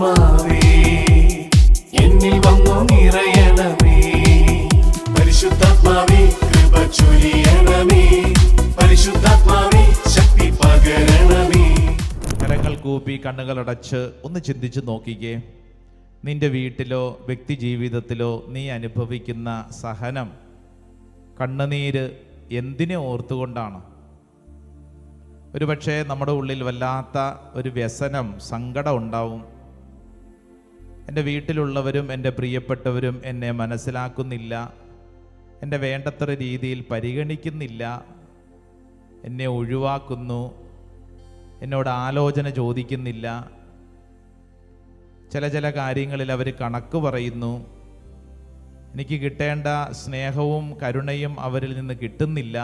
ആത്മാവേ എന്നിൽ വന്നു നിറയണമേ. പരിശുദ്ധാത്മാവേ കൃപ ചൊരിയണമേ. പരിശുദ്ധാത്മാവേ ശക്തി പകരണമേ. കരങ്ങൾ കൂപ്പി കണ്ണുകളടച്ച് ഒന്ന് ചിന്തിച്ച് നോക്കിക്കേ. നിന്റെ വീട്ടിലോ വ്യക്തി ജീവിതത്തിലോ നീ അനുഭവിക്കുന്ന സഹനം, കണ്ണുനീര് എന്തിനെ ഓർത്തുകൊണ്ടാണ്? ഒരുപക്ഷെ നമ്മുടെ ഉള്ളിൽ വല്ലാത്ത ഒരു വ്യസനം, സങ്കടം ഉണ്ടാവും. എൻ്റെ വീട്ടിലുള്ളവരും എൻ്റെ പ്രിയപ്പെട്ടവരും എന്നെ മനസ്സിലാക്കുന്നില്ല, എന്നെ വേണ്ടത്ര രീതിയിൽ പരിഗണിക്കുന്നില്ല, എന്നെ ഒഴിവാക്കുന്നു, എന്നോട് ആലോചന ചോദിക്കുന്നില്ല, ചില കാര്യങ്ങളിൽ അവർ കണക്ക് പറയുന്നു, എനിക്ക് കിട്ടേണ്ട സ്നേഹവും കരുണയും അവരിൽ നിന്ന് കിട്ടുന്നില്ല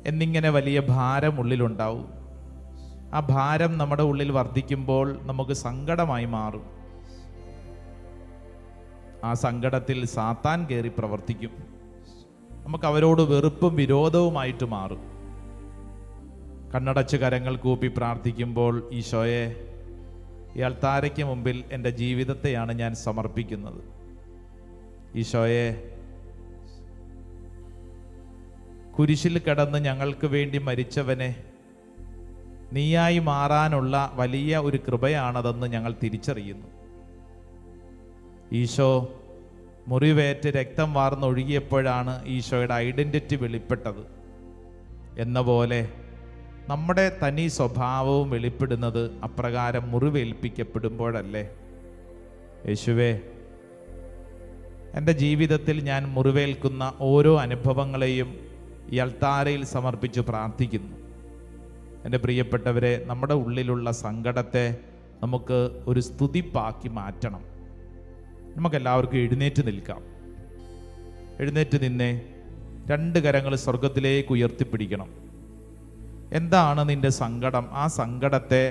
എന്നിങ്ങനെ വലിയ ഭാരം ഉള്ളിലുണ്ടാവും. ആ ഭാരം നമ്മുടെ ഉള്ളിൽ വർദ്ധിക്കുമ്പോൾ നമുക്ക് സങ്കടമായി മാറും. ആ സങ്കടത്തിൽ സാത്താൻ കയറി പ്രവർത്തിക്കും. നമുക്ക് അവരോട് വെറുപ്പും വിരോധവുമായിട്ട് മാറും. കണ്ണടച്ച് കരങ്ങൾ കൂപ്പി പ്രാർത്ഥിക്കുമ്പോൾ, ഈശോയെ, ഈ അൾത്താരയ്ക്ക് മുമ്പിൽ എൻ്റെ ജീവിതത്തെയാണ് ഞാൻ സമർപ്പിക്കുന്നത്. ഈശോയെ, കുരിശിൽ കിടന്ന് ഞങ്ങൾക്ക് വേണ്ടി മരിച്ചവനെ നീയായി മാറാനുള്ള വലിയ ഒരു കൃപയാണതെന്ന് ഞങ്ങൾ തിരിച്ചറിയുന്നു. ഈശോ മുറിവേറ്റ് രക്തം വാർന്നൊഴുകിയപ്പോഴാണ് ഈശോയുടെ ഐഡൻറ്റിറ്റി വെളിപ്പെട്ടത്. എന്ന പോലെ നമ്മുടെ തനി സ്വഭാവവും വെളിപ്പെടുന്നത് അപ്രകാരം മുറിവേൽപ്പിക്കപ്പെടുമ്പോഴല്ലേ? യേശുവേ, എൻ്റെ ജീവിതത്തിൽ ഞാൻ മുറിവേൽക്കുന്ന ഓരോ അനുഭവങ്ങളെയും ഈ അൾത്താരയിൽ സമർപ്പിച്ച് പ്രാർത്ഥിക്കുന്നു. എൻ്റെ പ്രിയപ്പെട്ടവരെ, നമ്മുടെ ഉള്ളിലുള്ള സങ്കടത്തെ നമുക്ക് ഒരു സ്തുതിപ്പാക്കി മാറ്റണം. നമുക്കെല്ലാവർക്കും എഴുന്നേറ്റ് നിൽക്കാം. എഴുന്നേറ്റ് നിന്നേ, രണ്ട് കരങ്ങൾ സ്വർഗത്തിലേക്ക് ഉയർത്തിപ്പിടിക്കണം. എന്താണ് നിന്റെ സങ്കടം? ആ സങ്കടത്തെ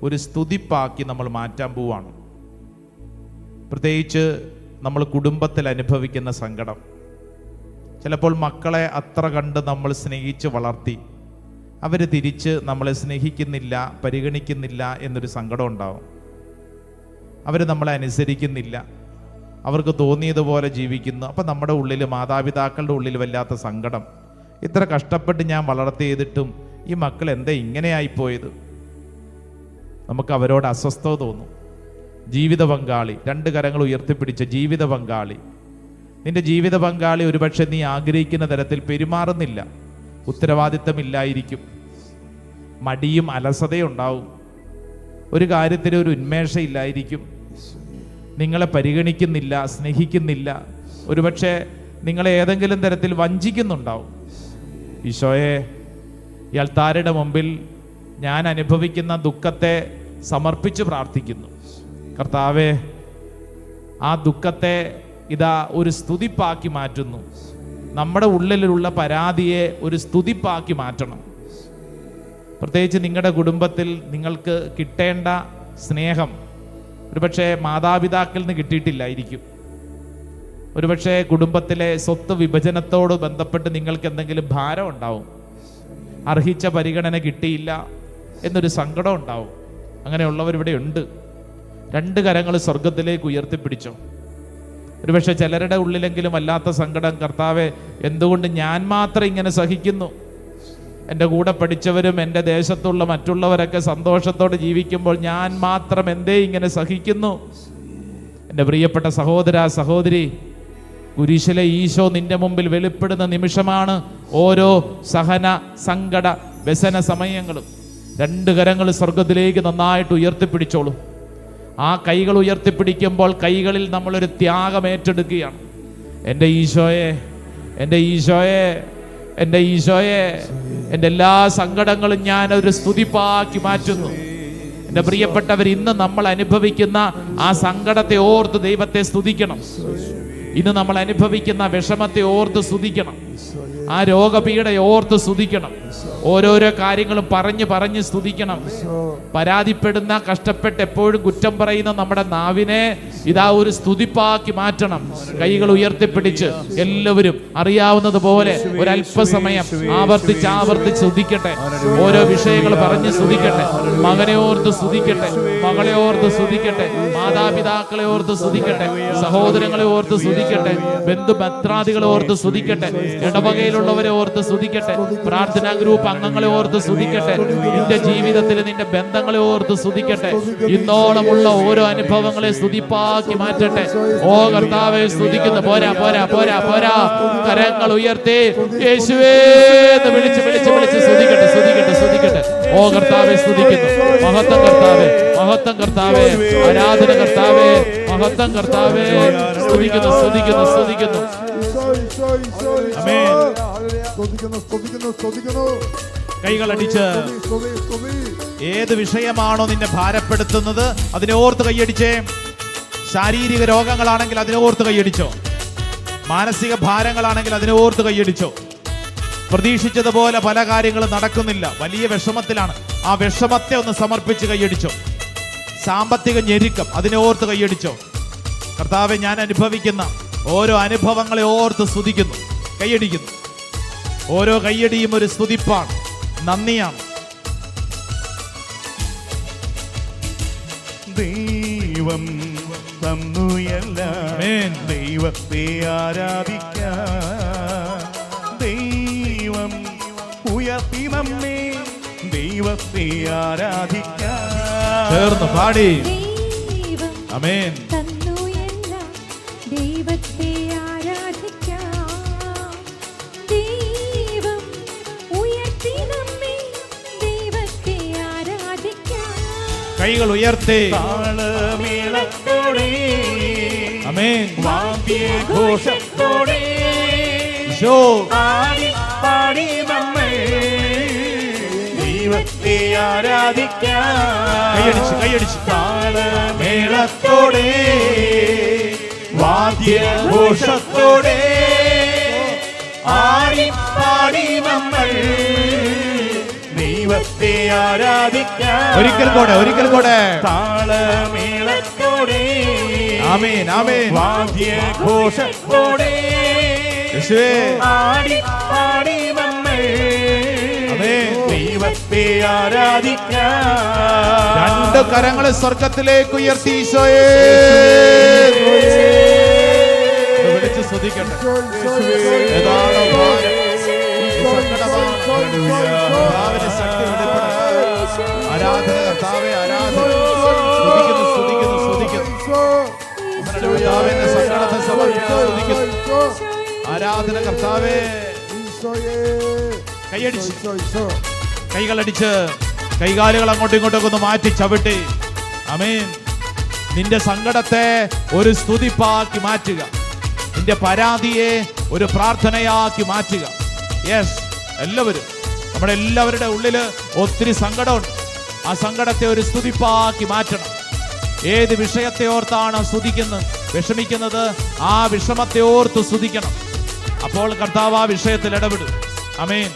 ഒരു സ്തുതിപ്പാക്കി നമ്മൾ മാറ്റാൻ പോവാണ്. പ്രത്യേകിച്ച് നമ്മൾ കുടുംബത്തിൽ അനുഭവിക്കുന്ന സങ്കടം. ചിലപ്പോൾ മക്കളെ അത്ര കണ്ട് നമ്മൾ സ്നേഹിച്ച് വളർത്തി, അവർ തിരിച്ച് നമ്മളെ സ്നേഹിക്കുന്നില്ല, പരിഗണിക്കുന്നില്ല എന്നൊരു സങ്കടം ഉണ്ടാവും. അവർ നമ്മളെ അനുസരിക്കുന്നില്ല, അവർക്ക് തോന്നിയതുപോലെ ജീവിക്കുന്നു. അപ്പം നമ്മുടെ ഉള്ളിൽ, മാതാപിതാക്കളുടെ ഉള്ളിൽ വല്ലാത്ത സങ്കടം. ഇത്ര കഷ്ടപ്പെട്ട് ഞാൻ വളർത്തിയതിട്ടും ഈ മക്കൾ എന്താ ഇങ്ങനെയായിപ്പോയത്? നമുക്ക് അവരോട് അസ്വസ്ഥത തോന്നും. ജീവിത പങ്കാളി, രണ്ട് കരങ്ങൾ ഉയർത്തിപ്പിടിച്ച ജീവിത പങ്കാളി, നിന്റെ ജീവിത പങ്കാളി ഒരുപക്ഷെ നീ ആഗ്രഹിക്കുന്ന തരത്തിൽ പെരുമാറുന്നില്ല. ഉത്തരവാദിത്തമില്ലായിരിക്കും, മടിയും അലസതയും ഉണ്ടാവും, ഒരു കാര്യത്തിന് ഒരു ഉന്മേഷം ഇല്ലായിരിക്കും, നിങ്ങളെ പരിഗണിക്കുന്നില്ല, സ്നേഹിക്കുന്നില്ല, ഒരുപക്ഷെ നിങ്ങളെ ഏതെങ്കിലും തരത്തിൽ വഞ്ചിക്കുന്നുണ്ടാവും. ഈശോയെ, ഈ അൾത്താരയുടെ മുമ്പിൽ ഞാൻ അനുഭവിക്കുന്ന ദുഃഖത്തെ സമർപ്പിച്ച് പ്രാർത്ഥിക്കുന്നു. കർത്താവേ, ആ ദുഃഖത്തെ ഇതാ ഒരു സ്തുതിപ്പാക്കി മാറ്റുന്നു. നമ്മുടെ ഉള്ളിലുള്ള പരാതിയെ ഒരു സ്തുതിപ്പാക്കി മാറ്റണം. പ്രത്യേകിച്ച് നിങ്ങളുടെ കുടുംബത്തിൽ നിങ്ങൾക്ക് കിട്ടേണ്ട സ്നേഹം ഒരുപക്ഷെ മാതാപിതാക്കളിൽ നിന്ന് കിട്ടിയിട്ടില്ലായിരിക്കും. ഒരുപക്ഷെ കുടുംബത്തിലെ സ്വത്ത് വിഭജനത്തോട് ബന്ധപ്പെട്ട് നിങ്ങൾക്ക് എന്തെങ്കിലും ഭാരം ഉണ്ടാവും. അർഹിച്ച പരിഗണന കിട്ടിയില്ല എന്നൊരു സങ്കടം ഉണ്ടാവും. അങ്ങനെയുള്ളവരിവിടെ ഉണ്ട്. രണ്ട് കരങ്ങൾ സ്വർഗത്തിലേക്ക് ഉയർത്തിപ്പിടിച്ചോ. ഒരുപക്ഷെ ചിലരുടെ ഉള്ളിലെങ്കിലും വല്ലാത്ത സങ്കടം, കർത്താവെ, എന്തുകൊണ്ട് ഞാൻ മാത്രം ഇങ്ങനെ സഹിക്കുന്നു? എൻ്റെ കൂടെ പഠിച്ചവരും എൻ്റെ ദേശത്തുള്ള മറ്റുള്ളവരൊക്കെ സന്തോഷത്തോടെ ജീവിക്കുമ്പോൾ ഞാൻ മാത്രം എന്തേ ഇങ്ങനെ സഹിക്കുന്നു? എൻ്റെ പ്രിയപ്പെട്ട സഹോദര, സഹോദരി, കുരിശിലെ ഈശോ നിന്റെ മുമ്പിൽ വെളിപ്പെടുന്ന നിമിഷമാണ് ഓരോ സഹന, സങ്കട, വ്യസന സമയങ്ങളും. രണ്ട് കരങ്ങൾ സ്വർഗത്തിലേക്ക് നന്നായിട്ട് ഉയർത്തിപ്പിടിച്ചോളൂ. ആ കൈകൾ ഉയർത്തിപ്പിടിക്കുമ്പോൾ കൈകളിൽ നമ്മളൊരു ത്യാഗം ഏറ്റെടുക്കുകയാണ്. എൻ്റെ ഈശോയെ, എൻ്റെ ഈശോയെ, എൻ്റെ ഈശോയെ, എൻ്റെ എല്ലാ സങ്കടങ്ങളും ഞാനൊരു സ്തുതിപ്പാക്കി മാറ്റുന്നു. എൻ്റെ പ്രിയപ്പെട്ടവർ, ഇന്ന് നമ്മൾ അനുഭവിക്കുന്ന ആ സങ്കടത്തെ ഓർത്ത് ദൈവത്തെ സ്തുതിക്കണം. ഇന്ന് നമ്മൾ അനുഭവിക്കുന്ന വിഷമത്തെ ഓർത്ത് സ്തുതിക്കണം. ആ രോഗപീഠയെ ഓർത്ത് സ്തുതിക്കണം. ഓരോരോ കാര്യങ്ങളും പറഞ്ഞ് സ്തുതിക്കണം. പരാതിപ്പെടുന്ന, കഷ്ടപ്പെട്ട് എപ്പോഴും കുറ്റം പറയുന്ന നമ്മുടെ നാവിനെ ഇതാ ഒരു സ്തുതിപ്പാക്കി മാറ്റണം. കൈകൾ ഉയർത്തിപ്പിടിച്ച് എല്ലാവരും അറിയാവുന്നതുപോലെ ഒരല്പസമയം ആവർത്തിച്ച് സ്തുതിക്കട്ടെ. ഓരോ വിഷയങ്ങൾ പറഞ്ഞ് സ്തുതിക്കട്ടെ. മകനെ ഓർത്ത് സ്തുതിക്കട്ടെ, മകളെ ഓർത്ത് സ്തുതിക്കട്ടെ, മാതാപിതാക്കളെ ഓർത്ത് സ്തുതിക്കട്ടെ, സഹോദരങ്ങളെ ഓർത്ത് സ്തുതിക്കട്ടെ, ബന്ധുമിത്രാദികളെ ഓർത്ത് സ്തുതിക്കട്ടെ, ഇടവകയിലുള്ളവരെ ഓർത്ത് സ്തുതിക്കട്ടെ, പ്രാർത്ഥനാ ഗ്രൂപ്പ് അംഗങ്ങളെ ഓർത്ത് സ്തുതിക്കട്ടെ, നിന്റെ ജീവിതത്തിൽ നിന്റെ ബന്ധങ്ങളെ ഓർത്ത് സ്തുതിക്കട്ടെ. ഇന്നോളമുള്ള ഓരോ അനുഭവങ്ങളെ സ്തുതിപ്പാക്കി മാറ്റട്ടെ. ഓ കർത്താവെ സ്തുതിക്കുന്നു. പോരാ പോരാ പോരാ പോരാ. കരങ്ങൾ ഉയർത്തി യേശുവേ എന്ന് വിളിച്ച് സ്തുതിക്കട്ടെ. ഓ കർത്താവെ സ്തുതിക്കുന്നു. മഹത്വം കർത്താവേ, മഹത്വം കർത്താവേ, ആരാധന കർത്താവേ, മഹത്വം കർത്താവേ. സ്തുതിക്കുന്നു. കൈകളടിച്ച് ഏത് വിഷയമാണോ നിന്നെ ഭാരപ്പെടുത്തുന്നത് അതിനെ ഓർത്ത് കൈയടിച്ചേ. ശാരീരിക രോഗങ്ങളാണെങ്കിൽ അതിനെ ഓർത്ത് കൈയടിച്ചോ. മാനസിക ഭാരങ്ങളാണെങ്കിൽ അതിനെ ഓർത്ത് കൈയടിച്ചോ. പ്രതീക്ഷിച്ചതുപോലെ പല കാര്യങ്ങളും നടക്കുന്നില്ല, വലിയ വിഷമത്തിലാണ്, ആ വിഷമത്തെ ഒന്ന് സമർപ്പിച്ച് കൈയടിച്ചോ. സാമ്പത്തിക ഞെരുക്കം അതിനെ ഓർത്ത് കൈയടിച്ചോ. കർത്താവെ, ഞാൻ അനുഭവിക്കുന്ന ഓരോ അനുഭവങ്ങളെ ഓർത്ത് സ്തുതിക്കുന്നു, കൈയടിക്കുന്നു. ഓരോ കൈയടിയും ഒരു സ്തുതിപ്പാണ്, നന്ദിയാണ്. ദൈവം തന്നു എല്ലാം, ദൈവത്തെ ആരാധിക്കാം. ദൈവം ഉയർത്തി നമ്മെ, ദൈവത്തെ ആരാധിക്കാം. ചേർന്ന് പാടി ആമേൻ. ദൈവത്തെ ആരാധിക്കാം. ദൈവം ഉയർത്തി നമ്മെ, ദൈവത്തെ ആരാധിക്കാം. കൈകൾ ഉയർത്തി താളമേളത്തോടെ, ആമേൻ, വാദ്യഘോഷത്തോടെ ആടി പാടി നമ്മൾ ദൈവത്തെ ആരാധിക്കാം. കൈയടിച്ച് താളമേളത്തോടെ, വാദ്യഘോഷത്തോടെ ആടി പാടി നമ്മൾ ദൈവത്തെ ആരാധിക്കാം. ഒരിക്കൽ കൂടെ താളമേളത്തോടെ, ആമേൻ ആമേൻ, വാദ്യഘോഷത്തോടെ ആടി പാടി നമ്മൾ ദൈവത്തെ ആരാധിക്കാം. രണ്ട് കരങ്ങളെ സ്വർഗത്തിലേക്ക് ഉയർത്തി ഈശോയെ വിളിച്ച് സ്തുതിക്കട്ടെ. ഏതാണോ ഭാരം, കർത്താവിന്റെ ശക്തി വെളിപ്പെടട്ടെ. ആരാധന കർത്താവെ, ആരാധന. സ്തുതിക്കുന്നു. കർത്താവിന്റെ സങ്കടത്തെ സമർപ്പിച്ച് സ്തുതിക്കുന്നു. ആരാധന കർത്താവേ. കൈകളടിച്ച് കൈകാലുകൾ അങ്ങോട്ടും ഇങ്ങോട്ടൊക്കെ ഒന്ന് മാറ്റി ചവിട്ടി. ആമേൻ. നിന്റെ സങ്കടത്തെ ഒരു സ്തുതിപ്പാക്കി മാറ്റുക, നിന്റെ പരാതിയെ ഒരു പ്രാർത്ഥനയാക്കി മാറ്റുക. യെസ്, എല്ലാവരും, നമ്മുടെ എല്ലാവരുടെ ഉള്ളില് ഒത്തിരി സങ്കടമുണ്ട്. ആ സങ്കടത്തെ ഒരു സ്തുതിപ്പാക്കി മാറ്റണം. ഏത് വിഷയത്തെ ഓർത്താണ് സ്തുതിക്കുന്നത്, വിഷമിക്കുന്നത്, ആ വിഷമത്തെ ഓർത്ത് സ്തുതിക്കണം. അപ്പോൾ കർത്താവ് ആ വിഷയത്തിൽ ഇടപെടും. ആമേൻ.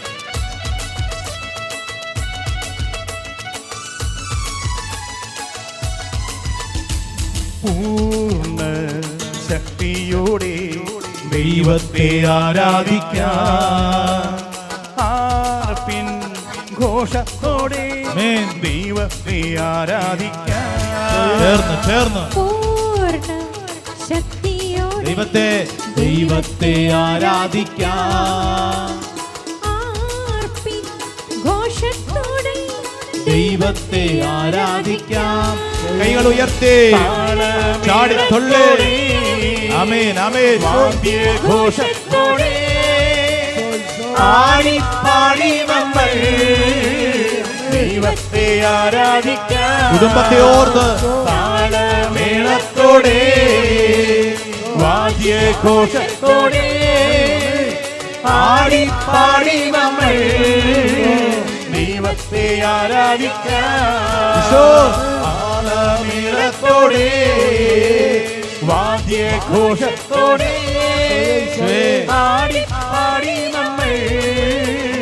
പൂർണ്ണ ശക്തിയോടെ ദൈവത്തെ ആരാധിക്കാം. ആർപ്പിൻ ഘോഷത്തോടെ ദൈവത്തെ ആരാധിക്കാം. ചേർന്ന് പൂർണ്ണ ശക്തിയോടെ ദൈവത്തെ ആരാധിക്കാം. ആർപ്പിൻ ഘോഷത്തോടെ ദൈവത്തെ ആരാധിക്കാം. കൈകൾ ഉയർത്തി ചാടിത്തുള്ളി. ആമേൻ ആമേൻ. വാദ്യഘോഷത്തോടെ ആടി പാടി നമ്മൾ ദൈവത്തെ ആരാധിക്കാം. കുടുംബത്തെ ഓർത്ത് താളമേളത്തോടെ, വാദ്യഘോഷത്തോടെ ആടി പാടി നമ്മൾ ദൈവത്തെ ആരാധിക്കാം. താളമേളത്തോടെ, വാദ്യഘോഷത്തോടെ ആടി പാടി നമ്മൾ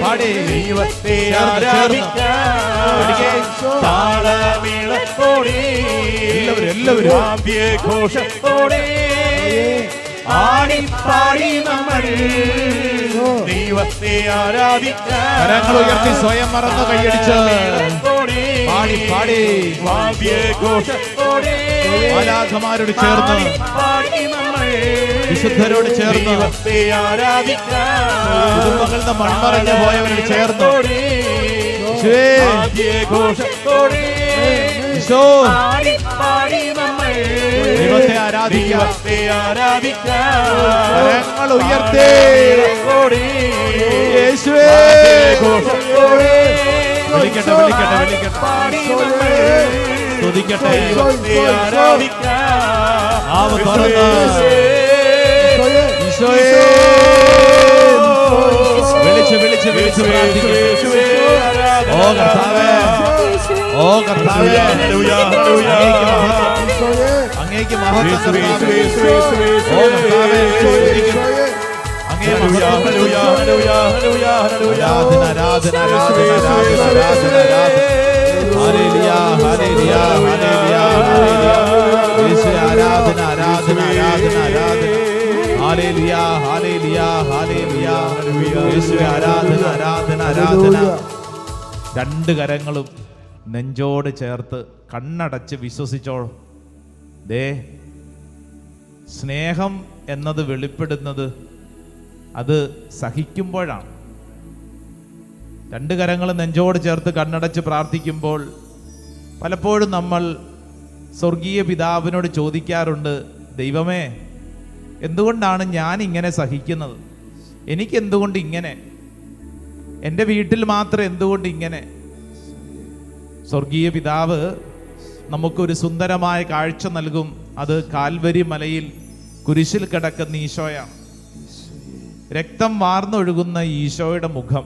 പാടി. ദൈവത്തെ ചേർന്ന്, ആരാധിക്കാം താളമേളത്തോടെ എല്ലാവരും വാദ്യഘോഷത്തോടെ ആടിപ്പാടി നമ്മൾ ദൈവത്തെ ആരാധിക്കാം. കരങ്ങൾ ഉയർത്തി സ്വയം മറന്ന് കൈയടിച്ച് പാടി പാടി. വാദ്യഘോഷത്തോടെ മാലാഖമാരോട് ചേർന്ന് പാടി നമ്മൾ വിശുദ്ധരോട് ചേർന്ന് ദൈവത്തെ ആരാധിക്കാം. കുടുംബങ്ങളിൽ നിന്ന് മൺമറഞ്ഞു പോയവരോട് ചേർന്ന് വാദ്യഘോഷത്തോടെ ഈശോ ആടിപ്പാടി നമ്മൾ ദൈവത്തെ ആരാധിക്കാം. കരങ്ങൾ ഉയർത്തി യേശുവേ വിളിക്കട്ടെ വിളിക്കട്ടെ വിളിക്കട്ടെ സ്തുതിക്കട്ടെ. നാവ് തുറന്ന് ഈശോയെ വിളിച്ച് വിളിച്ച് വിളിച്ച് പ്രാർത്ഥിക്കട്ടെ. ഓ കർത്താവേ, ഓ കർത്താവേ, അങ്ങേക്ക് മഹത്വം കർത്താവേ. ഓ കർത്താവേ, അങ്ങേ മഹത്വം. ആരാധന ആരാധന ആരാധന ആരാധന ആരാധന ആരാധന. Hallelujah hallelujah hallelujah hallelujah. യേശുവേ ആരാധന ആരാധന ആരാധന ആരാധന. Hallelujah hallelujah hallelujah. യേശുവേ ആരാധന ആരാധന ആരാധന. രണ്ട് കരങ്ങളും നെഞ്ചോട് ചേർത്ത് കണ്ണടച്ച് വിശ്വസിച്ചോ. ദേ, സ്നേഹം എന്നത് വെളിപ്പെടുന്നത് അത് സഹിക്കുമ്പോഴാണ്. രണ്ട് കരങ്ങൾ നെഞ്ചോട് ചേർത്ത് കണ്ണടച്ച് പ്രാർത്ഥിക്കുമ്പോൾ പലപ്പോഴും നമ്മൾ സ്വർഗീയ പിതാവിനോട് ചോദിക്കാറുണ്ട്, ദൈവമേ, എന്തുകൊണ്ടാണ് ഞാൻ ഇങ്ങനെ സഹിക്കുന്നത്? എനിക്കെന്തുകൊണ്ട് ഇങ്ങനെ? എൻ്റെ വീട്ടിൽ മാത്രം എന്തുകൊണ്ട് ഇങ്ങനെ? സ്വർഗീയ പിതാവ് നമുക്കൊരു സുന്ദരമായ കാഴ്ച നൽകും. അത് കാൽവരി മലയിൽ കുരിശിൽ കിടക്കുന്ന ഈശോയാണ്. രക്തം വാർന്നൊഴുകുന്ന ഈശോയുടെ മുഖം.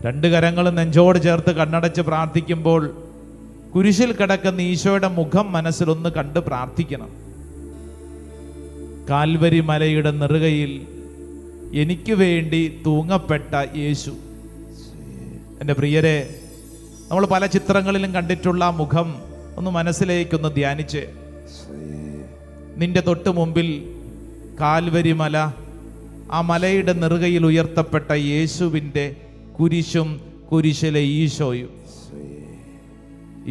രണ്ട് കരങ്ങളും നെഞ്ചോട് ചേർത്ത് കണ്ണടച്ച് പ്രാർത്ഥിക്കുമ്പോൾ കുരിശിൽ കിടക്കുന്ന ഈശോയുടെ മുഖം മനസ്സിലൊന്ന് കണ്ട് പ്രാർത്ഥിക്കണം. കാൽവരി മലയുടെ നെറുകയിൽ എനിക്ക് വേണ്ടി തൂങ്ങപ്പെട്ട യേശു. എൻ്റെ പ്രിയരെ, നമ്മൾ പല ചിത്രങ്ങളിലും കണ്ടിട്ടുള്ള ആ മുഖം ഒന്ന് മനസ്സിലേക്കൊന്ന് ധ്യാനിച്ച്. നിന്റെ തൊട്ട് മുമ്പിൽ കാൽവരി മല, ആ മലയുടെ നെറുകയിൽ ഉയർത്തപ്പെട്ട യേശുവിൻ്റെ കുരിശും കുരിശിലെ ഈശോയും.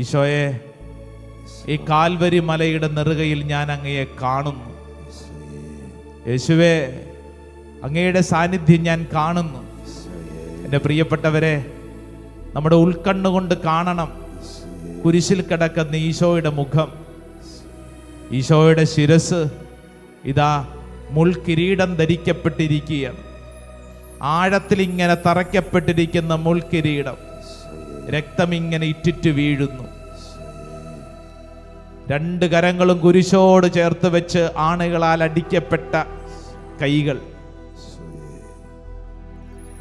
ഈശോയെ, ഈ കാൽവരി മലയുടെ നെറുകയിൽ ഞാൻ അങ്ങയെ കാണുന്നു. യേശുവേ, അങ്ങയുടെ സാന്നിധ്യം ഞാൻ കാണുന്നു. എൻ്റെ പ്രിയപ്പെട്ടവരെ, നമ്മുടെ ഉൾക്കണ്ണുകൊണ്ട് കാണണം കുരിശിൽ കിടക്കുന്ന ഈശോയുടെ മുഖം. ഈശോയുടെ ശിരസ് ഇതാ മുൾക്കിരീടം ധരിക്കപ്പെട്ടിരിക്കുകയാണ്. ആഴത്തിൽ ഇങ്ങനെ തറയ്ക്കപ്പെട്ടിരിക്കുന്ന മുൾക്കിരീടം, രക്തം ഇങ്ങനെ ഇറ്റിറ്റ് വീഴുന്നു. രണ്ട് കരങ്ങളും കുരിശോട് ചേർത്ത് വെച്ച് ആണികളാൽ അടിക്കപ്പെട്ട കൈകൾ,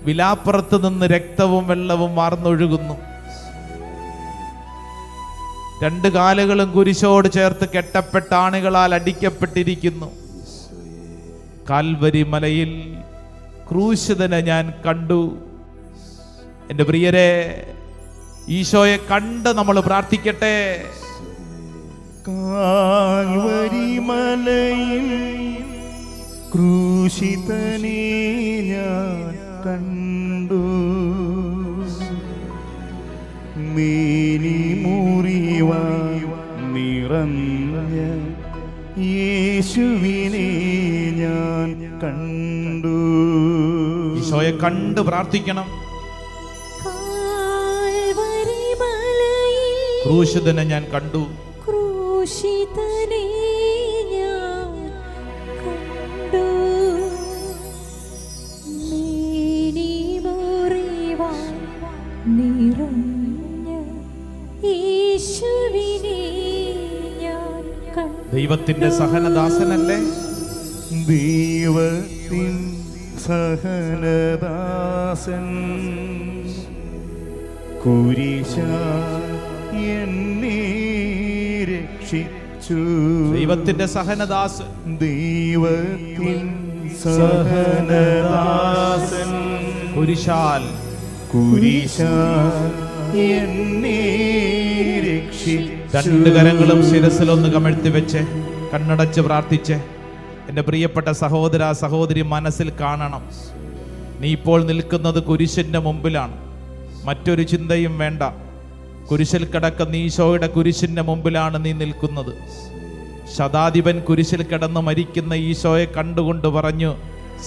വിലാപ്പുറത്ത് നിന്ന് രക്തവും വെള്ളവും വാർന്നൊഴുകുന്നു. രണ്ട് കാലുകളും കുരിശോട് ചേർത്ത് കെട്ടപ്പെട്ട ആണികളാൽ അടിക്കപ്പെട്ടിരിക്കുന്നു. കാൽവരി മലയിൽ ക്രൂശിതനെ ഞാൻ കണ്ടു. എൻ്റെ പ്രിയരെ, ഈശോയെ കണ്ട് നമ്മൾ പ്രാർത്ഥിക്കട്ടെ. കാൽവരി മലയിൽ ക്രൂശിതനെ ഞാൻ കണ്ടു. മേനി മുറിവായി നിറഞ്ഞ യേശുവിനെ ഞാൻ കണ്ടു. ഈശോയെ കണ്ട് പ്രാർത്ഥിക്കണം. കാൽവരി മലയിൽ ക്രൂശിതനെ ഞാൻ കണ്ടു. ക്രൂശിതനെ ഞാൻ കണ്ടു. മേനി മുറിവായി നിറഞ്ഞ യേശുവിനെ ഞാൻ കണ്ടു. ദൈവത്തിന്റെ സഹനദാസനല്ലേ? ദൈവത്തിൻ സഹനദാസൻ കുരിശ എന്നെ രക്ഷിച്ചു. ദൈവത്തിന്റെ സഹനദാസൻ, ദൈവത്തിൻ സഹനദാസൻ കുരിശാൽ കുരിശാൽ എന്നെ രക്ഷിച്ചു. രണ്ട് കരങ്ങളും ശിരസിലൊന്ന് കമഴ്ത്തി വെച്ച് കണ്ണടച്ച് പ്രാർത്ഥിച്ച് എൻ്റെ പ്രിയപ്പെട്ട സഹോദര സഹോദരി മനസ്സിൽ കാണണം, നീ ഇപ്പോൾ നിൽക്കുന്നത് കുരിശിൻ്റെ മുമ്പിലാണ്. മറ്റൊരു ചിന്തയും വേണ്ട. കുരിശിൽ കിടക്കുന്ന ഈശോയുടെ കുരിശിൻ്റെ മുമ്പിലാണ് നീ നിൽക്കുന്നത്. ശതാധിപൻ കുരിശിൽ കിടന്ന് മരിക്കുന്ന ഈശോയെ കണ്ടുകൊണ്ട് പറഞ്ഞു,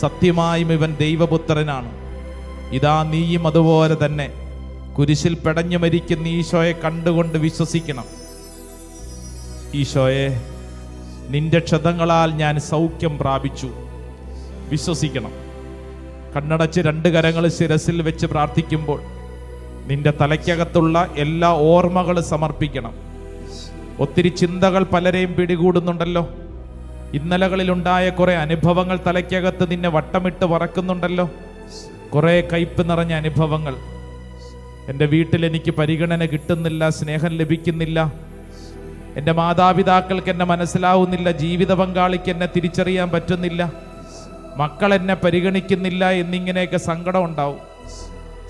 സത്യമായും ഇവൻ ദൈവപുത്രനാണ്. ഇതാ നീയും അതുപോലെ തന്നെ കുരിശിൽ പെടഞ്ഞു മരിക്കുന്ന ഈശോയെ കണ്ടുകൊണ്ട് വിശ്വസിക്കണം. ഈശോയെ, നിന്റെ ക്ഷതങ്ങളാൽ ഞാൻ സൗഖ്യം പ്രാപിച്ചു. വിശ്വസിക്കണം. കണ്ണടച്ച് രണ്ട് കരങ്ങൾ ശിരസിൽ വെച്ച് പ്രാർത്ഥിക്കുമ്പോൾ നിന്റെ തലയ്ക്കകത്തുള്ള എല്ലാ ഓർമ്മകളും സമർപ്പിക്കണം. ഒത്തിരി ചിന്തകൾ പലരെയും പിടികൂടുന്നുണ്ടല്ലോ. ഇന്നലകളിലുണ്ടായ കുറെ അനുഭവങ്ങൾ തലയ്ക്കകത്ത് നിന്നെ വട്ടമിട്ട് വറക്കുന്നുണ്ടല്ലോ. കുറെ കയ്പ് നിറഞ്ഞ അനുഭവങ്ങൾ. എൻ്റെ വീട്ടിൽ എനിക്ക് പരിഗണന കിട്ടുന്നില്ല, സ്നേഹം ലഭിക്കുന്നില്ല, എൻ്റെ മാതാപിതാക്കൾക്ക് എന്നെ മനസ്സിലാവുന്നില്ല, ജീവിത പങ്കാളിക്ക് എന്നെ തിരിച്ചറിയാൻ പറ്റുന്നില്ല, മക്കൾ എന്നെ പരിഗണിക്കുന്നില്ല എന്നിങ്ങനെയൊക്കെ സങ്കടം ഉണ്ടാവും.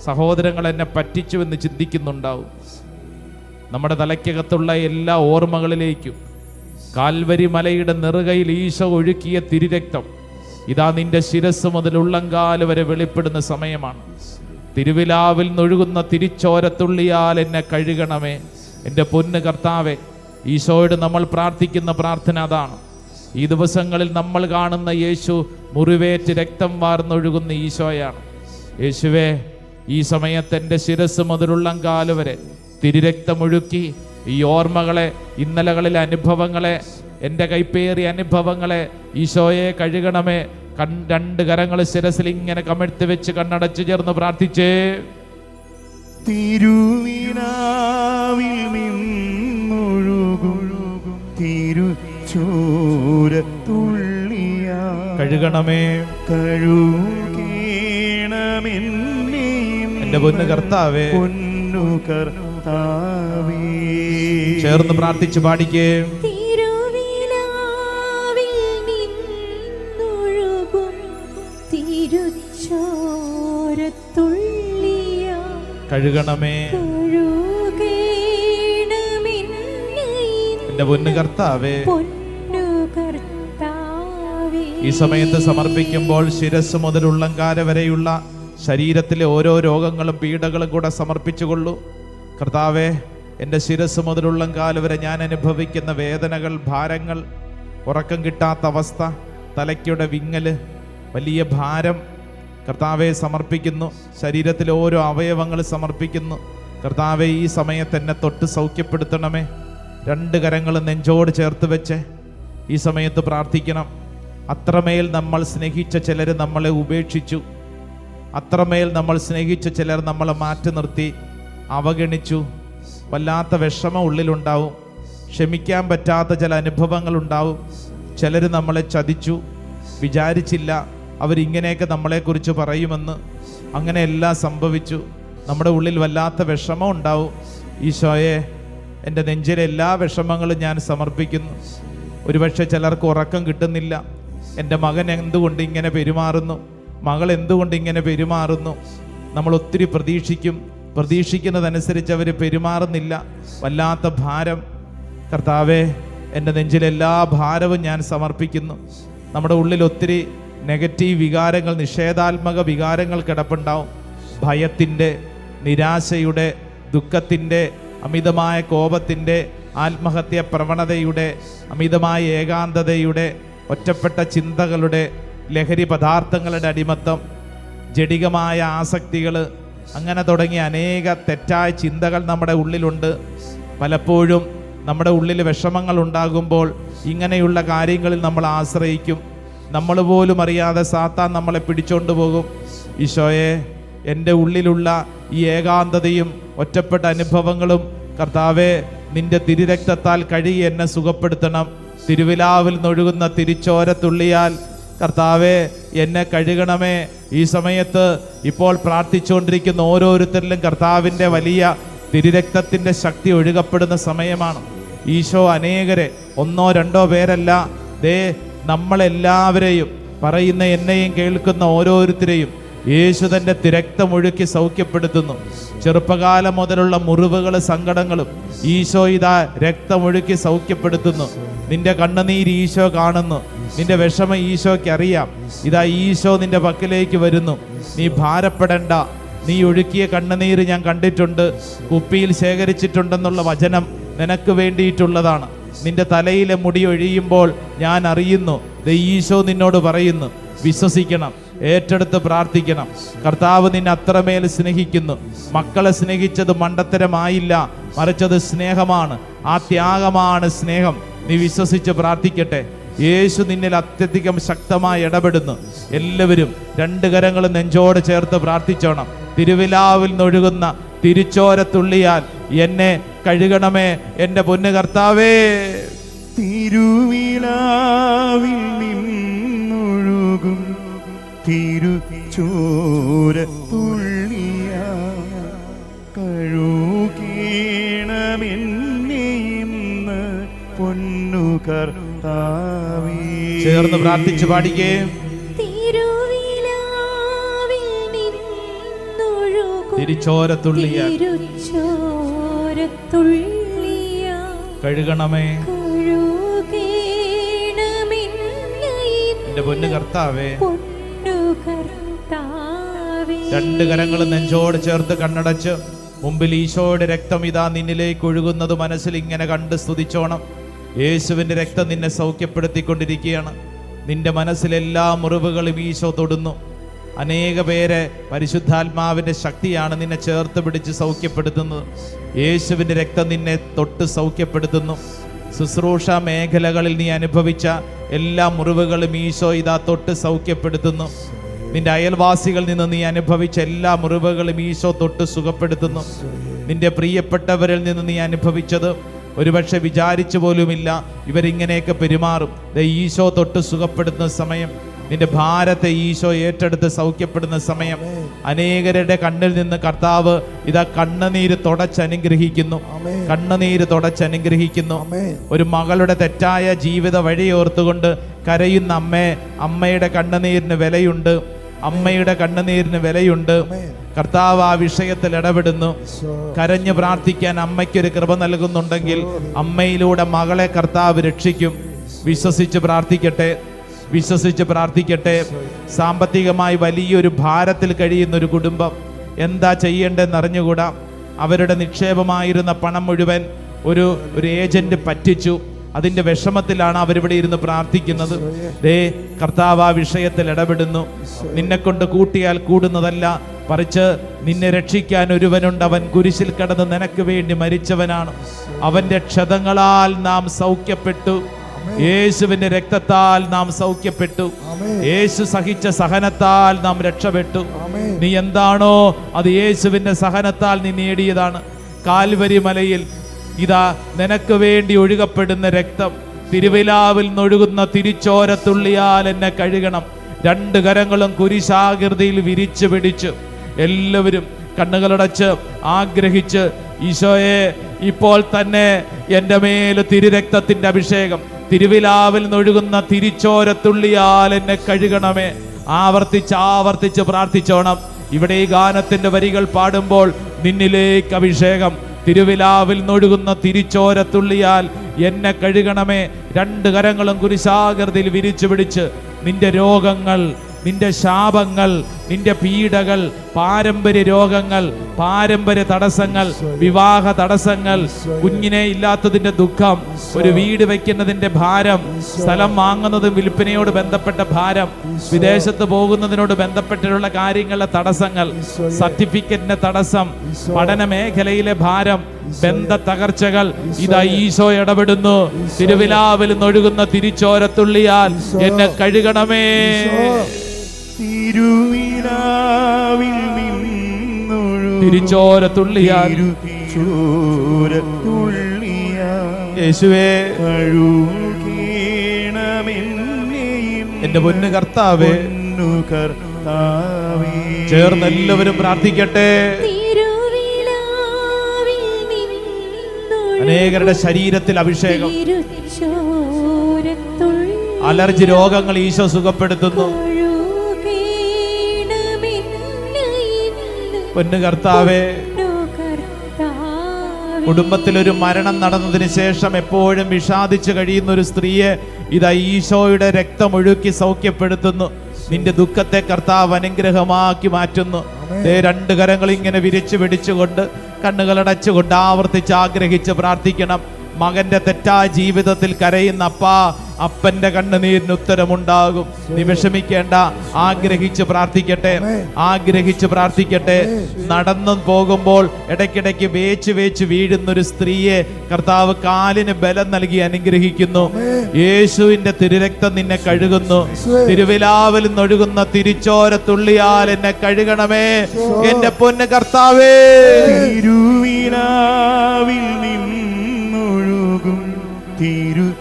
സഹോദരങ്ങൾ എന്നെ പറ്റിച്ചു എന്ന് ചിന്തിക്കുന്നുണ്ടാവും. നമ്മുടെ തലയ്ക്കകത്തുള്ള എല്ലാ ഓർമ്മകളിലേക്കും കാൽവരി മലയുടെ നെറുകയിൽ ഈശോ ഒഴുക്കിയ തിരുരക്തം ഇതാ നിന്റെ ശിരസ് മുതൽ ഉള്ളങ്കാല് വരെ വെളിപ്പെടുന്ന സമയമാണ്. തിരുവിലാവിൽ നിന്നൊഴുകുന്ന തിരിച്ചോരത്തുള്ളിയാൽ എന്നെ കഴുകണമേ. എൻ്റെ പൊന്ന് കർത്താവെ, ഈശോയോട് നമ്മൾ പ്രാർത്ഥിക്കുന്ന പ്രാർത്ഥന അതാണ്. ഈ ദിവസങ്ങളിൽ നമ്മൾ കാണുന്ന യേശു മുറിവേറ്റ് രക്തം വാർന്നൊഴുകുന്ന ഈശോയാണ്. യേശുവേ, ഈ സമയത്ത് എൻ്റെ ശിരസ് മുതലുള്ളങ്കാല് വരെ തിരുരക്തമൊഴുക്കി ഈ ഓർമ്മകളെ, ഇന്നലകളിലെ അനുഭവങ്ങളെ, എൻ്റെ കൈപ്പേറിയ അനുഭവങ്ങളെ ഈശോയെ കഴുകണമേ. രണ്ട് കരങ്ങൾ ശിരസിൽ ഇങ്ങനെ കമഴ്ത്തി വെച്ച് കണ്ണടച്ചു ചേർന്ന് പ്രാർത്ഥിച്ചേ. തിരുവിലാവിൽ നിന്നൊഴുകും തിരുച്ചോരത്തുള്ളിയാ കഴുകണമേ, കഴുകേണമെന്നെയും എൻ്റെ പൊന്നു കർത്താവേ. പൊന്നു കർത്താവേ, ചേർന്ന് പ്രാർത്ഥിച്ച് പാടിക്കേ. തിരുവിലാവിൽ നിന്നൊഴുകും തിരുച്ചോരത്തുള്ളിയാ കഴുകണമേ, കഴുകേണമെന്നെയും എൻ്റെ പൊന്നു കർത്താവേ. പൊന്നു കർത്താവേ. ഈ സമയത്ത് സമർപ്പിക്കുമ്പോൾ ശിരസ് മുതൽ ഉള്ളങ്കാര വരെയുള്ള ശരീരത്തിലെ ഓരോ രോഗങ്ങളും പീഡകളും കൂടെ സമർപ്പിച്ചുകൊള്ളൂ. കർത്താവേ, എൻ്റെ ശിരസ് മുതൽ ഉള്ളങ്കാല് വരെ ഞാൻ അനുഭവിക്കുന്ന വേദനകൾ, ഭാരങ്ങൾ, ഉറക്കം കിട്ടാത്ത അവസ്ഥ, തലയ്ക്കുടെ വിങ്ങല്, വലിയ ഭാരം കർത്താവെ സമർപ്പിക്കുന്നു. ശരീരത്തിലെ ഓരോ അവയവങ്ങൾ സമർപ്പിക്കുന്നു. കർത്താവെ, ഈ സമയത്ത് എന്നെ തൊട്ട് സൗഖ്യപ്പെടുത്തണമേ. രണ്ട് കരങ്ങൾ നെഞ്ചോട് ചേർത്ത് വെച്ച് ഈ സമയത്ത് പ്രാർത്ഥിക്കണം. അത്രമേൽ നമ്മൾ സ്നേഹിച്ച ചിലർ നമ്മളെ ഉപേക്ഷിച്ചു. അത്രമേൽ നമ്മൾ സ്നേഹിച്ച ചിലർ നമ്മളെ മാറ്റി നിർത്തി, അവഗണിച്ചു. വല്ലാത്ത വിഷമം ഉള്ളിലുണ്ടാവും. ക്ഷമിക്കാൻ പറ്റാത്ത ചില അനുഭവങ്ങളുണ്ടാവും. ചിലർ നമ്മളെ ചതിച്ചു. വിചാരിച്ചില്ല അവരിങ്ങനെയൊക്കെ നമ്മളെക്കുറിച്ച് പറയുമെന്ന്. അങ്ങനെയെല്ലാം സംഭവിച്ചു. നമ്മുടെ ഉള്ളിൽ വല്ലാത്ത വിഷമം ഉണ്ടാവും. ഈശോയെ, എൻ്റെ നെഞ്ചിലെ എല്ലാ വിഷമങ്ങളും ഞാൻ സമർപ്പിക്കുന്നു. ഒരുപക്ഷെ ചിലർക്ക് ഉറക്കം കിട്ടുന്നില്ല. എൻ്റെ മകൻ എന്തുകൊണ്ട് ഇങ്ങനെ പെരുമാറുന്നു, മകൾ എന്തുകൊണ്ട് ഇങ്ങനെ പെരുമാറുന്നു. നമ്മൾ ഒത്തിരി പ്രതീക്ഷിക്കും, പ്രതീക്ഷിക്കുന്നതനുസരിച്ച് അവർ പെരുമാറുന്നില്ല. വല്ലാത്ത ഭാരം. കർത്താവേ, എൻ്റെ നെഞ്ചിലെല്ലാ ഭാരവും ഞാൻ സമർപ്പിക്കുന്നു. നമ്മുടെ ഉള്ളിൽ ഒത്തിരി നെഗറ്റീവ് വികാരങ്ങൾ, നിഷേധാത്മക വികാരങ്ങൾ കിടപ്പുണ്ടാവും. ഭയത്തിൻ്റെ, നിരാശയുടെ, ദുഃഖത്തിൻ്റെ, അമിതമായ കോപത്തിൻ്റെ, ആത്മഹത്യ പ്രവണതയുടെ, അമിതമായ ഏകാന്തതയുടെ, ഒറ്റപ്പെട്ട ചിന്തകളുടെ, ലഹരി പദാർത്ഥങ്ങളുടെ അടിമത്തം, ജഡികമായ ആസക്തികൾ, അങ്ങനെ തുടങ്ങിയ അനേക തെറ്റായ ചിന്തകൾ നമ്മുടെ ഉള്ളിലുണ്ട്. പലപ്പോഴും നമ്മുടെ ഉള്ളിൽ വിഷമങ്ങൾ ഉണ്ടാകുമ്പോൾ ഇങ്ങനെയുള്ള കാര്യങ്ങളിൽ നമ്മൾ ആശ്രയിക്കും. നമ്മൾ പോലും അറിയാതെ സാത്താൻ നമ്മളെ പിടിച്ചോണ്ട് പോകും. ഈശോയെ, എൻ്റെ ഉള്ളിലുള്ള ഈ ഏകാന്തതയും ഒറ്റപ്പെട്ട അനുഭവങ്ങളും കർത്താവേ, നിന്റെ തിരുരക്തത്താൽ കഴുകി എന്നെ സുഖപ്പെടുത്തണം. തിരുവിലാവിൽ നിന്നൊഴുകുന്ന തിരിച്ചോരത്തുള്ളിയാൽ കർത്താവേ, എന്നെ കഴുകണമേ. ഈ സമയത്ത് ഇപ്പോൾ പ്രാർത്ഥിച്ചുകൊണ്ടിരിക്കുന്ന ഓരോരുത്തരിലും കർത്താവിൻ്റെ വലിയ തിരുരക്തത്തിൻ്റെ ശക്തി ഒഴുകപ്പെടുന്ന സമയമാണ്. ഈശോ അനേകരെ, ഒന്നോ രണ്ടോ പേരല്ല, ദേ നമ്മളെല്ലാവരെയും, പറയുന്ന എന്നെയും കേൾക്കുന്ന ഓരോരുത്തരെയും യേശു തൻ്റെ രക്തമൊഴുക്കി സൗഖ്യപ്പെടുത്തുന്നു. ചെറുപ്പകാലം മുതലുള്ള മുറിവുകൾ, സങ്കടങ്ങളും ഈശോ ഇതാ രക്തമൊഴുക്കി സൗഖ്യപ്പെടുത്തുന്നു. നിന്റെ കണ്ണുനീര് ഈശോ കാണുന്നു, നിന്റെ വിഷമം ഈശോയ്ക്ക് അറിയാം. ഇതാ ഈശോ നിന്റെ പക്കലേക്ക് വരുന്നു. നീ ഭാരപ്പെടണ്ട, നീ ഒഴുക്കിയ കണ്ണുനീര് ഞാൻ കണ്ടിട്ടുണ്ട്, കുപ്പിയിൽ ശേഖരിച്ചിട്ടുണ്ടെന്നുള്ള വചനം നിനക്ക് വേണ്ടിയിട്ടുള്ളതാണ്. നിന്റെ തലയിലെ മുടി ഒഴിയുമ്പോൾ ഞാൻ അറിയുന്നു. ഈശോ നിന്നോട് പറയുന്നു, വിശ്വസിക്കണം, ഏറ്റെടുത്ത് പ്രാർത്ഥിക്കണം. കർത്താവ് നിന്നെ അത്രമേൽ സ്നേഹിക്കുന്നു. മക്കളെ സ്നേഹിച്ചത് മണ്ടത്തരമായില്ല, മറിച്ചത് സ്നേഹമാണ്. ആ ത്യാഗമാണ് സ്നേഹം. നീ വിശ്വസിച്ച് പ്രാർത്ഥിക്കട്ടെ. യേശു നിന്നിൽ അത്യധികം ശക്തമായി ഇടപെടുന്നു. എല്ലാവരും രണ്ട് കരങ്ങളും നെഞ്ചോട് ചേർത്ത് പ്രാർത്ഥിച്ചോണം. തിരുവിലാവിൽ നിന്നൊഴുകുന്ന തിരുച്ചോരത്തുള്ളിയാൽ എന്നെ കഴുകണമേ എൻ്റെ പൊന്നു കർത്താവേ. തിരുവിലാവിൽ നിന്നൊഴുകും തിരുച്ചോരത്തുള്ളിയാൽ കഴുകേണമെന്നെയിന്ന് പൊന്നു കർത്താവേ. ചേർന്ന് പ്രാർത്ഥിച്ചു പാടിക്കേ. തിരുച്ചോരത്തുള്ളിയാൽ കഴുകണമേ എന്റെ പൊന്നു കർത്താവേ. രണ്ട് കരങ്ങളും നെഞ്ചോട് ചേർത്ത് കണ്ണടച്ച് മുമ്പിൽ ഈശോയുടെ രക്തം ഇതാ നിന്നിലേക്ക് ഒഴുകുന്നത് മനസ്സിൽ ഇങ്ങനെ കണ്ട് സ്തുതിച്ചോണം. യേശുവിൻ്റെ രക്തം നിന്നെ സൗഖ്യപ്പെടുത്തിക്കൊണ്ടിരിക്കുകയാണ്. നിന്റെ മനസ്സിലെല്ലാ മുറിവുകളും ഈശോ തൊടുന്നു. അനേക പേരെ പരിശുദ്ധാത്മാവിൻ്റെ ശക്തിയാണ് നിന്നെ ചേർത്ത് പിടിച്ച് സൗഖ്യപ്പെടുത്തുന്നത്. യേശുവിൻ്റെ രക്തം നിന്നെ തൊട്ട് സൗഖ്യപ്പെടുത്തുന്നു. ശുശ്രൂഷ മേഖലകളിൽ നീ അനുഭവിച്ച എല്ലാ മുറിവുകളും ഈശോ ഇതാ തൊട്ട് സൗഖ്യപ്പെടുത്തുന്നു. നിന്റെ അയൽവാസികളിൽ നിന്ന് നീ അനുഭവിച്ച എല്ലാ മുറിവുകളും ഈശോ തൊട്ട് സുഖപ്പെടുത്തുന്നു. നിന്റെ പ്രിയപ്പെട്ടവരിൽ നിന്ന് നീ അനുഭവിച്ചത് ഒരുപക്ഷെ വിചാരിച്ചു പോലുമില്ല ഇവരിങ്ങനെയൊക്കെ പെരുമാറും. ഈശോ തൊട്ട് സുഖപ്പെടുത്തുന്ന സമയം, നിന്റെ ഭാരത്തെ ഈശോ ഏറ്റെടുത്ത് സൗഖ്യപ്പെടുന്ന സമയം, അനേകരുടെ കണ്ണിൽ നിന്ന് കർത്താവ് ഇതാ കണ്ണുനീര് തുടച്ചനുഗ്രഹിക്കുന്നു. കണ്ണുനീര് തുടച്ചനുഗ്രഹിക്കുന്നു. ഒരു മകളുടെ തെറ്റായ ജീവിത വഴിയോർത്തുകൊണ്ട് കരയുന്ന അമ്മയുടെ കണ്ണുനീരിന് വിലയുണ്ട്. അമ്മയുടെ കണ്ണുനീരിന് വിലയുണ്ട്. കർത്താവ് ആ വിഷയത്തിൽ ഇടപെടുന്നു. കരഞ്ഞു പ്രാർത്ഥിക്കാൻ അമ്മയ്ക്കൊരു കൃപ നൽകുന്നുണ്ടെങ്കിൽ അമ്മയിലൂടെ മകളെ കർത്താവ് രക്ഷിക്കും. വിശ്വസിച്ച് പ്രാർത്ഥിക്കട്ടെ, വിശ്വസിച്ച് പ്രാർത്ഥിക്കട്ടെ. സാമ്പത്തികമായി വലിയൊരു ഭാരത്തിൽ കഴിയുന്ന ഒരു കുടുംബം എന്താ ചെയ്യേണ്ടതെന്ന് അറിഞ്ഞുകൂടാ. അവരുടെ നിക്ഷേപമായിരുന്ന പണം മുഴുവൻ ഒരു ഏജന്റ് പറ്റിച്ചു. അതിൻ്റെ വിഷമത്തിലാണ് അവരിവിടെ ഇരുന്ന് പ്രാർത്ഥിക്കുന്നത്. കർത്താവ് ആ വിഷയത്തിൽ ഇടപെടുന്നു. നിന്നെ കൊണ്ട് കൂട്ടിയാൽ കൂടുന്നതല്ല, പറിച്ച് നിന്നെ രക്ഷിക്കാൻ ഒരുവനുണ്ട്. അവൻ കുരിശിൽ കിടന്ന് നിനക്ക് വേണ്ടി മരിച്ചവനാണ്. അവൻ്റെ ക്ഷതങ്ങളാൽ നാം സൗഖ്യപ്പെട്ടു. യേശുവിന്റെ രക്തത്താൽ നാം സൗഖ്യപ്പെട്ടു. യേശു സഹിച്ച സഹനത്താൽ നാം രക്ഷപ്പെട്ടു. നീ എന്താണോ അത് യേശുവിന്റെ സഹനത്താൽ നീ നേടിയതാണ്. കാൽവരി മലയിൽ ഇതാ നിനക്ക് വേണ്ടി ഒഴുകപ്പെടുന്ന രക്തം, തിരുവിലാവിൽ നിന്നൊഴുകുന്ന തിരുച്ചോരത്തുള്ളിയാൽ എന്നെ കഴുകണം. രണ്ട് കരങ്ങളും കുരിശാകൃതിയിൽ വിരിച്ചു പിടിച്ച് എല്ലാവരും കണ്ണുകളടച്ച് ആഗ്രഹിച്ച്, ഈശോയെ ഇപ്പോൾ തന്നെ എൻ്റെ മേൽ തിരുരക്തത്തിന്റെ അഭിഷേകം, തിരുവിലാവിൽ നിന്നൊഴുകുന്ന തിരുച്ചോരത്തുള്ളിയാൽ എന്നെ കഴുകണമേ. ആവർത്തിച്ച് പ്രാർത്ഥിച്ചോണം. ഇവിടെ ഈ ഗാനത്തിന്റെ വരികൾ പാടുമ്പോൾ നിന്നിലേക്ക് അഭിഷേകം, തിരുവിലാവിൽ നിന്നൊഴുകുന്ന തിരുച്ചോരത്തുള്ളിയാൽ എന്നെ കഴുകണമേ. രണ്ട് കരങ്ങളും കുരിശാകൃതിയിൽ വിരിച്ചു പിടിച്ച് നിന്റെ രോഗങ്ങൾ, നിന്റെ ശാപങ്ങൾ, നിന്റെ പീഡകൾ, പാരമ്പര്യ രോഗങ്ങൾ, പാരമ്പര്യ തടസ്സങ്ങൾ, വിവാഹ തടസ്സങ്ങൾ, കുഞ്ഞിനെ ഇല്ലാത്തതിന്റെ ദുഃഖം, ഒരു വീട് വെക്കുന്നതിന്റെ ഭാരം, സ്ഥലം വാങ്ങുന്നതും വിൽപ്പനയോട് ബന്ധപ്പെട്ട ഭാരം, വിദേശത്ത് പോകുന്നതിനോട് ബന്ധപ്പെട്ടിട്ടുള്ള കാര്യങ്ങളുടെ തടസ്സങ്ങൾ, സർട്ടിഫിക്കറ്റിന്റെ തടസ്സം, പഠന മേഖലയിലെ ഭാരം, ബന്ധ തകർച്ചകൾ, ഇതാ ഈശോ ഇടപെടുന്നു. തിരുവിലാവിൽ നിന്നൊഴുകുന്ന തിരുച്ചോരത്തുള്ളിയാൽ എന്നെ കഴുകണമേ. തിരുവിലാവിൽ നിന്നൊഴുകും തിരുച്ചോരത്തുള്ളിയാൽ യേശുവേ കഴുകേണമെന്നെയും എന്റെ പൊന്നു കർത്താവേ. ചേർന്ന് എല്ലാവരും പ്രാർത്ഥിക്കട്ടെ. അനേകരുടെ ശരീരത്തിൽ അഭിഷേകം, അലർജി രോഗങ്ങൾ ഈശോ സുഖപ്പെടുത്തുന്നു. പൊന്നു കർത്താവേ, കർത്താവേ, കുടുംബത്തിലൊരു മരണം നടന്നതിന് ശേഷം എപ്പോഴും വിഷാദിച്ചു കഴിയുന്ന ഒരു സ്ത്രീയെ ഇതാ ഈശോയുടെ രക്തമൊഴുക്കി സൗഖ്യപ്പെടുത്തുന്നു. നിന്റെ ദുഃഖത്തെ കർത്താവ് അനുഗ്രഹമാക്കി മാറ്റുന്നു. ദേ 2 കരങ്ങൾ ഇങ്ങനെ വിരിച്ചു പിടിച്ചുകൊണ്ട് കണ്ണുകളടച്ചുകൊണ്ട് ആവർത്തിച്ച് ആഗ്രഹിച്ച് പ്രാർത്ഥിക്കണം. മകന്റെ തെറ്റായ ജീവിതത്തിൽ കരയുന്ന അപ്പന്റെ കണ്ണുനീരിന് ഉത്തരമുണ്ടാകും. നീ വിഷമിക്കേണ്ട, ആഗ്രഹിച്ച് പ്രാർത്ഥിക്കട്ടെ, ആഗ്രഹിച്ച് പ്രാർത്ഥിക്കട്ടെ. നടന്നു പോകുമ്പോൾ ഇടയ്ക്കിടയ്ക്ക് വേച്ച് വീഴുന്നൊരു സ്ത്രീയെ കർത്താവ് കാലിന് ബലം നൽകി അനുഗ്രഹിക്കുന്നു. യേശുവിന്റെ തിരുരക്തം നിന്നെ കഴുകുന്നു. തിരുവിലാവിൽ നിന്നൊഴുകുന്ന തിരിച്ചോര തുള്ളിയാൽ എന്നെ കഴുകണമേ എന്റെ പൊന്ന് കർത്താവേ. തിരുവിലാവിൽ നിന്നൊഴുകും തിരുച്ചോരത്തുള്ളിയ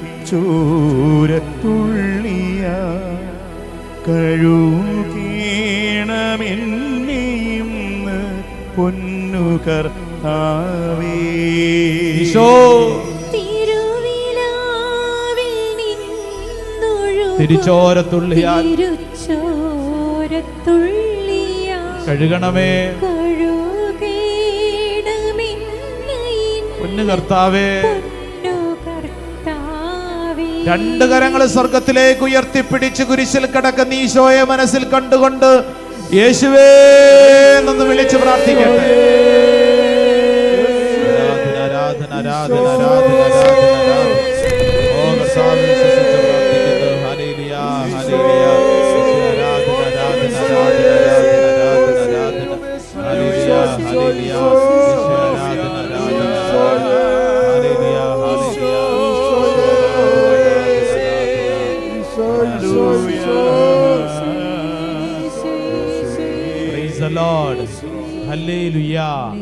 കഴുകേണമെന്നെയും പൊന്നു കർത്താവേ. ഈശോ തിരുവിലാവിൽ നിന്നൊഴുകും തിരിച്ചോരത്തുള്ളിയാൽ തിരുച്ചോരത്തുള്ളിയാൽ കഴുകണമേ കഴുകേണമെന്നെയും പൊന്നു കർത്താവേ. പൊന്നു കർത്താവേ. 2 കരങ്ങൾ സ്വർഗത്തിലേക്ക് ഉയർത്തിപ്പിടിച്ച് കുരിശിൽ കിടക്കുന്ന ഈശോയെ മനസ്സിൽ കണ്ടുകൊണ്ട് യേശുവേ എന്ന് വിളിച്ച് പ്രാർത്ഥിക്കട്ടെ. ആരാധന, ആരാധന, ആരാധന, ആരാധന, ആരാധന. ഓ കർത്താവേ, വിശ്വസിച്ച് പ്രാർത്ഥിക്കുന്നു. Hallelujah, hallelujah. ആരാധന, ആരാധന, ആരാധന, ആരാധന, ആരാധന. Hallelujah, hallelujah. ആരാധന, ആരാധന. Hallelujah, hallelujah. Praise the Lord. Hallelujah.